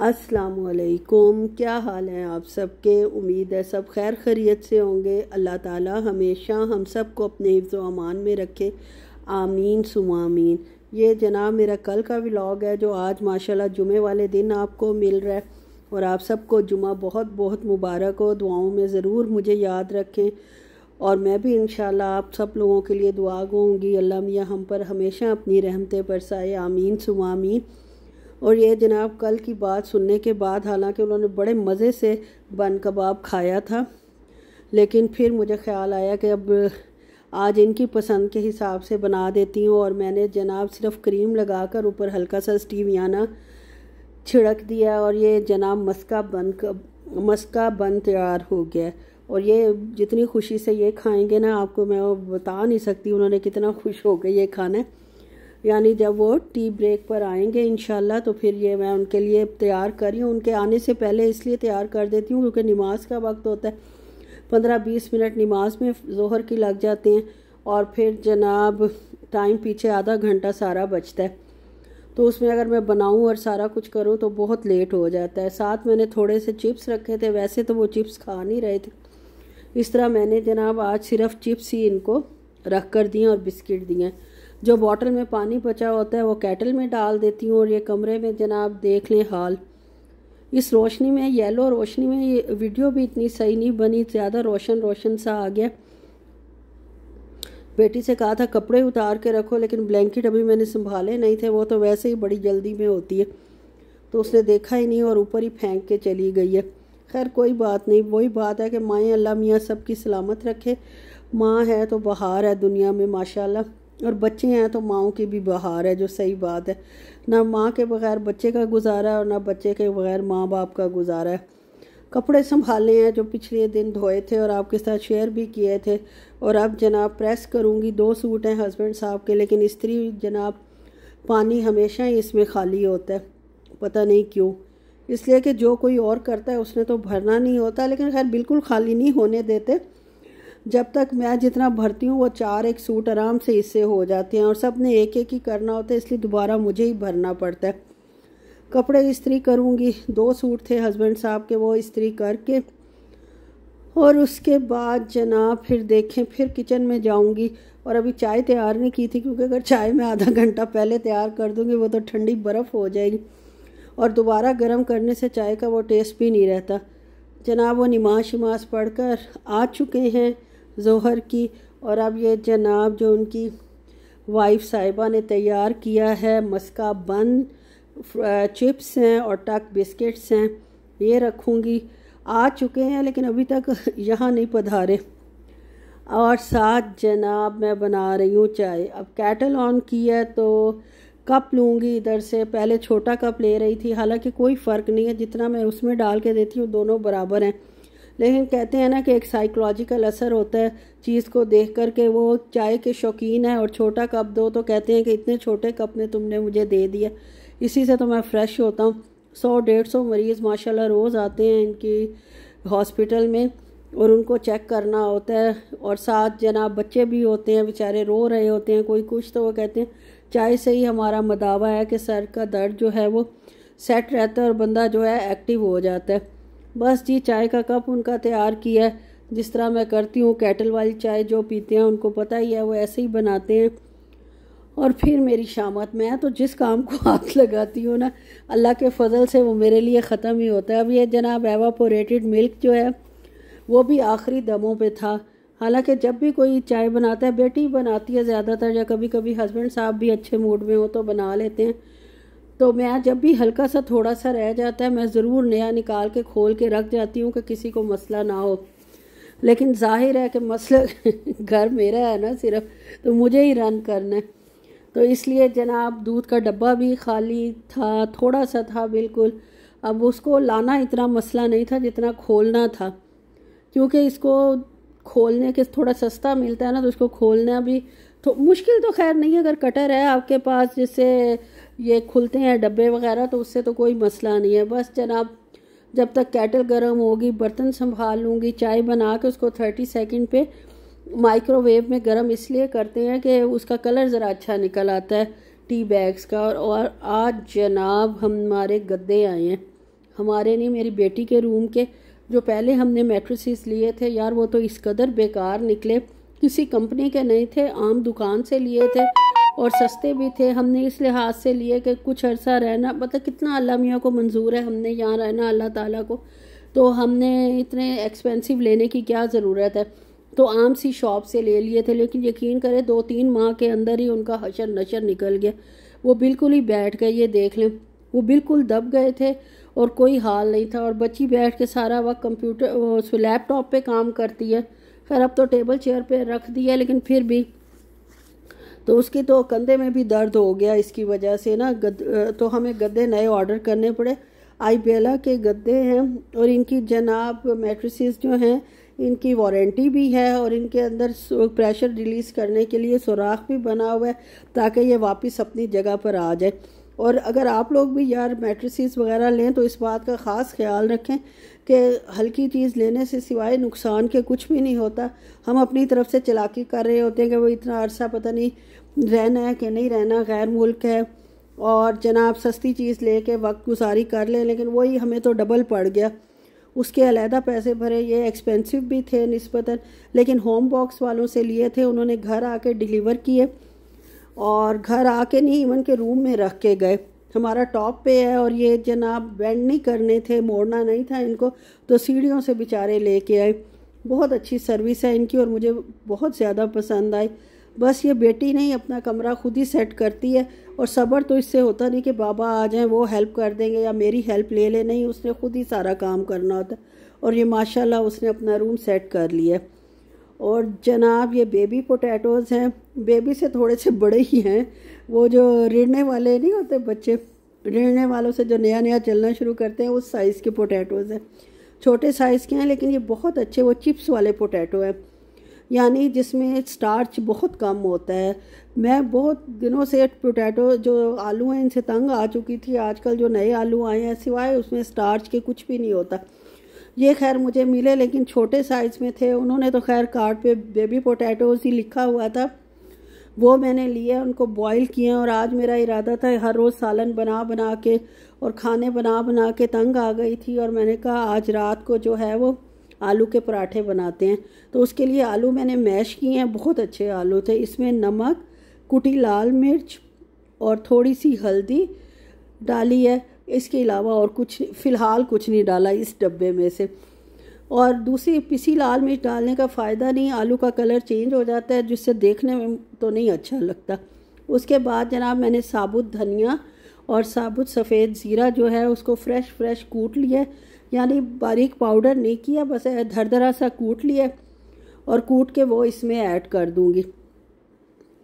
अस्सलामुअलैकुम, क्या हाल है आप सबके। उम्मीद है सब खैर खैरियत से होंगे। अल्लाह ताला हमेशा हम सब को अपने हिफ्ज़ व अमान में रखे, आमीन सुमा आमीन। ये जनाब मेरा कल का व्लॉग है जो आज माशाल्लाह जुमे वाले दिन आपको मिल रहा है। और आप सबको जुमा बहुत बहुत मुबारक हो। दुआओं में ज़रूर मुझे याद रखें और मैं भी इंशाल्लाह आप सब लोगों के लिए दुआ गूँगी। अल्लाह मियाँ हम पर हमेशा अपनी रहमतें बरसाए, आमीन सुमा आमीन। और ये जनाब कल की बात सुनने के बाद, हालांकि उन्होंने बड़े मज़े से बन कबाब खाया था, लेकिन फिर मुझे ख़्याल आया कि अब आज इनकी पसंद के हिसाब से बना देती हूँ। और मैंने जनाब सिर्फ क्रीम लगाकर ऊपर हल्का सा स्टीवियाना छिड़क दिया और ये जनाब मस्का बन तैयार हो गया। और ये जितनी खुशी से ये खाएंगे ना, आपको मैं बता नहीं सकती उन्होंने कितना खुश हो गए ये खाना। यानी जब वो टी ब्रेक पर आएंगे इंशाल्लाह तो फिर ये मैं उनके लिए तैयार कर रही हूँ। उनके आने से पहले इसलिए तैयार कर देती हूँ क्योंकि नमाज का वक्त होता है, 15-20 मिनट नमाज में ज़ोहर की लग जाते हैं और फिर जनाब टाइम पीछे आधा घंटा सारा बचता है। तो उसमें अगर मैं बनाऊँ और सारा कुछ करूँ तो बहुत लेट हो जाता है। साथ मैंने थोड़े से चिप्स रखे थे, वैसे तो वो चिप्स खा नहीं रहे थे। इस तरह मैंने जनाब आज सिर्फ चिप्स ही इनको रख कर दिए और बिस्किट दिए। जो बॉटल में पानी बचा होता है वो केटल में डाल देती हूँ। और ये कमरे में जनाब देख लें हाल, इस रोशनी में, येलो रोशनी में ये वीडियो भी इतनी सही नहीं बनी, ज़्यादा रोशन सा आ गया। बेटी से कहा था कपड़े उतार के रखो, लेकिन ब्लैंकेट अभी मैंने संभाले नहीं थे, वो तो वैसे ही बड़ी जल्दी में होती है, तो उसने देखा ही नहीं और ऊपर ही फेंक के चली गई है। खैर कोई बात नहीं, वही बात है कि माएँ अल्लाह मियाँ सबकी सलामत रखे। माँ है तो बहार है दुनिया में माशाल्लाह, और बच्चे हैं तो माँओं की भी बहार है, जो सही बात है। ना माँ के बगैर बच्चे का गुजारा है और ना बच्चे के बगैर माँ बाप का गुजारा है। कपड़े संभाले हैं जो पिछले दिन धोए थे और आपके साथ शेयर भी किए थे। और अब जनाब प्रेस करूँगी। 2 सूट हैं हस्बैंड साहब के, लेकिन इस्त्री जनाब पानी हमेशा ही इसमें खाली होता है, पता नहीं क्यों। इसलिए कि जो कोई और करता है उसने तो भरना नहीं होता, लेकिन खैर बिल्कुल खाली नहीं होने देते। जब तक मैं जितना भरती हूँ वो 4 सूट आराम से इससे हो जाते हैं और सब ने एक ही करना होता है, इसलिए दोबारा मुझे ही भरना पड़ता है। कपड़े इस्त्री करूँगी। 2 सूट थे हस्बैंड साहब के, वो इस्त्री करके और उसके बाद जनाब फिर देखें, फिर किचन में जाऊँगी। और अभी चाय तैयार नहीं की थी क्योंकि अगर चाय मैं आधा घंटा पहले तैयार कर दूँगी वो तो ठंडी बर्फ़ हो जाएगी और दोबारा गर्म करने से चाय का वो टेस्ट भी नहीं रहता। जनाब वो नमाज पढ़कर आ चुके हैं ज़ोहर की। और अब ये जनाब जो उनकी वाइफ साहिबा ने तैयार किया है, मस्का बन चिप्स हैं और टक बिस्किट्स हैं, ये रखूँगी। आ चुके हैं लेकिन अभी तक यहाँ नहीं पधारे। और साथ जनाब मैं बना रही हूँ चाय। अब केटल ऑन की है तो कप लूँगी इधर से। पहले छोटा कप ले रही थी, हालांकि कोई फ़र्क नहीं है, जितना मैं उसमें डाल के देती हूँ दोनों बराबर हैं। लेकिन कहते हैं ना कि एक साइकोलॉजिकल असर होता है चीज़ को देख कर के। वो चाय के शौकीन है और छोटा कप दो तो कहते हैं कि इतने छोटे कप ने तुमने मुझे दे दिया। इसी से तो मैं फ़्रेश होता हूँ। 100-150 मरीज़ माशाल्लाह रोज़ आते हैं इनकी हॉस्पिटल में और उनको चेक करना होता है। और साथ जनाब बच्चे भी होते हैं, बेचारे रो रहे होते हैं, कोई कुछ, तो वो कहते हैं चाय से ही हमारा मदावा है कि सर का दर्द जो है वो सेट रहता है और बंदा जो है एक्टिव हो जाता है। बस जी चाय का कप उनका तैयार किया है, जिस तरह मैं करती हूँ। केटल वाली चाय जो पीते हैं उनको पता ही है, वो ऐसे ही बनाते हैं। और फिर मेरी शामत, मैं तो जिस काम को हाथ लगाती हूँ ना, अल्लाह के फजल से वो मेरे लिए ख़त्म ही होता है। अब ये जनाब एवापोरेटेड मिल्क जो है वो भी आखिरी दमों पे था। हालांकि जब भी कोई चाय बनाता है, बेटी बनाती है ज़्यादातर, या कभी कभी हस्बैंड साहब भी अच्छे मूड में हो तो बना लेते हैं। तो मैं जब भी हल्का सा थोड़ा सा रह जाता है मैं ज़रूर नया निकाल के खोल के रख जाती हूँ कि किसी को मसला ना हो। लेकिन जाहिर है कि मसला घर मेरा है ना सिर्फ, तो मुझे ही रन करना है। तो इसलिए जनाब दूध का डब्बा भी खाली था, थोड़ा सा था बिल्कुल। अब उसको लाना इतना मसला नहीं था जितना खोलना था, क्योंकि इसको खोलने के थोड़ा सस्ता मिलता है ना, तो उसको खोलना भी तो मुश्किल तो खैर नहीं है। अगर कटर है आपके पास जिससे ये खुलते हैं डब्बे वगैरह तो उससे तो कोई मसला नहीं है। बस जनाब जब तक केटल गर्म होगी बर्तन संभाल लूँगी। चाय बना के उसको 30 सेकंड पे माइक्रोवेव में गर्म इसलिए करते हैं कि उसका कलर ज़रा अच्छा निकल आता है टी बैग्स का। और आज जनाब हमारे गद्दे आए हैं, हमारे नहीं, मेरी बेटी के रूम के जो पहले हमने मैट्रेसेस लिए थे यार, वो तो इस कदर बेकार निकले, किसी कंपनी के नहीं थे, आम दुकान से लिए थे और सस्ते भी थे। हमने इस लिहाज से लिए कि कुछ अरसा रहना, मतलब कितना अल्लाह मियाँ को मंजूर है हमने यहाँ रहना अल्लाह ताला को, तो हमने इतने एक्सपेंसिव लेने की क्या ज़रूरत है, तो आम सी शॉप से ले लिए थे। लेकिन यकीन करें 2-3 माह के अंदर ही उनका हशर नशर निकल गया, वो बिल्कुल ही बैठ गए, ये देख लें, वो बिल्कुल दब गए थे और कोई हाल नहीं था। और बच्ची बैठ के सारा वक्त कंप्यूटर लैपटॉप पे काम करती है। खैर अब तो टेबल चेयर पे रख दिया, लेकिन फिर भी तो उसकी तो कंधे में भी दर्द हो गया इसकी वजह से ना। तो हमें गद्दे नए ऑर्डर करने पड़े। आईबेला के गद्दे हैं और इनकी जनाब मैट्रेसेस जो हैं इनकी वारंटी भी है और इनके अंदर प्रेशर रिलीज़ करने के लिए सुराख भी बना हुआ है ताकि ये वापस अपनी जगह पर आ जाए। और अगर आप लोग भी यार मैट्रेसेस वगैरह लें तो इस बात का ख़ास ख्याल रखें कि हल्की चीज़ लेने से सिवाय नुकसान के कुछ भी नहीं होता। हम अपनी तरफ से चालाकी कर रहे होते हैं कि वो इतना अरसा पता नहीं रहना है कि नहीं रहना, गैर मुल्क है और जनाब सस्ती चीज़ लेके वक्त गुजारी कर लें, लेकिन वही हमें तो डबल पड़ गया। उसके अलहदा पैसे भरे, ये एक्सपेंसिव भी थे निस्बतन, लेकिन होम बॉक्स वालों से लिए थे, उन्होंने घर आके डिलीवर किए और घर आके नहीं इवन के रूम में रख के गए। हमारा टॉप पे है और ये जनाब बेंड नहीं करने थे, मोड़ना नहीं था इनको, तो सीढ़ियों से बेचारे लेके आए। बहुत अच्छी सर्विस है इनकी और मुझे बहुत ज़्यादा पसंद आई। बस ये बेटी नहीं अपना कमरा खुद ही सेट करती है और सब्र तो इससे होता नहीं कि बाबा आ जाएं वो हेल्प कर देंगे या मेरी हेल्प ले ले, नहीं, उसने खुद ही सारा काम करना होता। और ये माशाल्लाह उसने अपना रूम सेट कर लिया। और जनाब ये बेबी पोटैटोज़ हैं, बेबी से थोड़े से बड़े ही हैं, वो जो रिड़ने वाले नहीं होते बच्चे, रिड़ने वालों से जो नया नया चलना शुरू करते हैं उस साइज़ के पोटैटोज़ हैं। छोटे साइज़ के हैं लेकिन ये बहुत अच्छे, वो चिप्स वाले पोटैटो हैं, यानी जिसमें स्टार्च बहुत कम होता है। मैं बहुत दिनों से पोटैटो जो आलू हैं इनसे तंग आ चुकी थी। आजकल जो नए आलू आए हैं सिवाय उसमें स्टार्च के कुछ भी नहीं होता। ये खैर मुझे मिले लेकिन छोटे साइज़ में थे। उन्होंने तो खैर कार्ड पे बेबी पोटैटोज़ ही लिखा हुआ था, वो मैंने लिए, उनको बॉईल किए और आज मेरा इरादा था हर रोज़ सालन बना बना के और खाने बना बना के तंग आ गई थी और मैंने कहा आज रात को जो है वो आलू के पराठे बनाते हैं। तो उसके लिए आलू मैंने मैश किए हैं, बहुत अच्छे आलू थे। इसमें नमक, कुटी लाल मिर्च और थोड़ी सी हल्दी डाली है, इसके अलावा और कुछ फ़िलहाल कुछ नहीं डाला इस डब्बे में से। और दूसरी पिसी लाल मिर्च डालने का फ़ायदा नहीं, आलू का कलर चेंज हो जाता है जिससे देखने में तो नहीं अच्छा लगता। उसके बाद जनाब मैंने साबुत धनिया और साबुत सफ़ेद ज़ीरा जो है उसको फ्रेश कूट लिया, यानी बारीक पाउडर नहीं किया, बस धरधरा सा कूट लिया और कूट के वो इसमें ऐड कर दूंगी।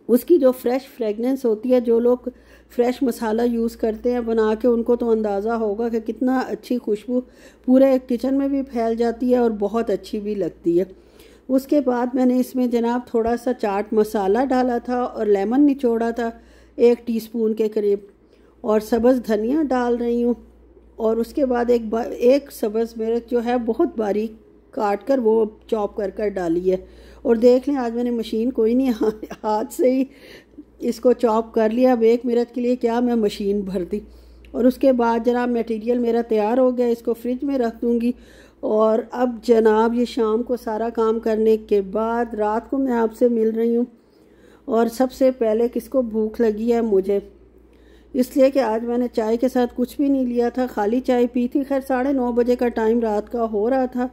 उसकी जो फ्रेश फ्रेगनेंस होती है, जो लोग फ्रेश मसाला यूज़ करते हैं बना के उनको तो अंदाज़ा होगा कि कितना अच्छी खुशबू पूरे किचन में भी फैल जाती है और बहुत अच्छी भी लगती है। उसके बाद मैंने इसमें जनाब थोड़ा सा चाट मसाला डाला था और लेमन निचोड़ा था 1 टीस्पून के करीब, और सब्ज़ धनिया डाल रही हूँ। और उसके बाद एक सब्ज़ मिर्च जो है बहुत बारीक काट कर वो चॉप कर डाली है। और देख लें आज मैंने मशीन कोई नहीं, हाथ से ही इसको चॉप कर लिया। अब 1 मिनट के लिए क्या मैं मशीन भर दी। और उसके बाद जनाब मटेरियल मेरा तैयार हो गया, इसको फ्रिज में रख दूँगी। और अब जनाब ये शाम को सारा काम करने के बाद रात को मैं आपसे मिल रही हूँ। और सबसे पहले किसको भूख लगी है मुझे, इसलिए कि आज मैंने चाय के साथ कुछ भी नहीं लिया था, खाली चाय पी थी। खैर 9:30 बजे का टाइम रात का हो रहा था।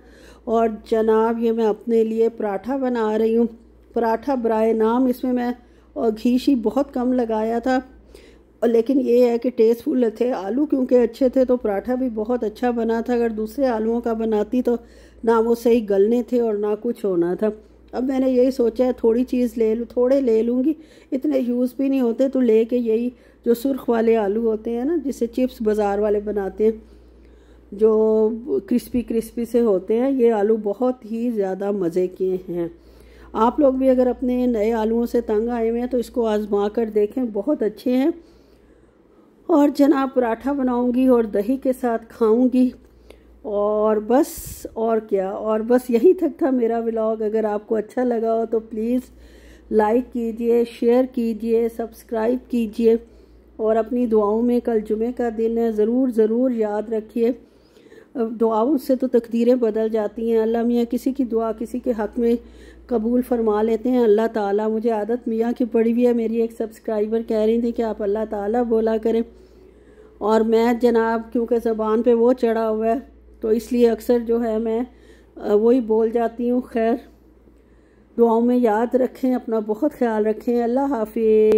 और जनाब ये मैं अपने लिए पराठा बना रही हूँ। पराठा बराए नाम इसमें मैं और घी शी बहुत कम लगाया था, और लेकिन ये है कि टेस्टफुल थे आलू, क्योंकि अच्छे थे तो पराठा भी बहुत अच्छा बना था। अगर दूसरे आलूओं का बनाती तो ना वो सही गलने थे और ना कुछ होना था। अब मैंने यही सोचा है थोड़ी चीज़ ले लूँ, थोड़े ले लूँगी, इतने यूज़ भी नहीं होते, तो लेके यही जो सुर्ख वाले आलू होते हैं ना, जिसे चिप्स बाज़ार वाले बनाते हैं, जो क्रिस्पी से होते हैं, ये आलू बहुत ही ज़्यादा मज़े के हैं। आप लोग भी अगर अपने नए आलूओं से तंग आए हुए हैं तो इसको आजमा कर देखें, बहुत अच्छे हैं। और जनाब पराठा बनाऊंगी और दही के साथ खाऊंगी। और बस और क्या, और बस यहीं तक था मेरा व्लॉग। अगर आपको अच्छा लगा हो तो प्लीज़ लाइक कीजिए, शेयर कीजिए, सब्सक्राइब कीजिए और अपनी दुआओं में कल जुमे का दिन है ज़रूर याद रखिए। दुआओं से तो तकदीरें बदल जाती हैं। अल्लाह मियाँ किसी की दुआ किसी के हक़ में कबूल फरमा लेते हैं अल्लाह ताला। मुझे आदत मियाँ की पड़ी हुई है। मेरी एक सब्सक्राइबर कह रही थी कि आप अल्लाह ताला बोला करें, और मैं जनाब क्योंकि ज़बान पे वो चढ़ा हुआ है तो इसलिए अक्सर जो है मैं वही बोल जाती हूँ। खैर, दुआओं में याद रखें, अपना बहुत ख्याल रखें। अल्लाह हाफिज़।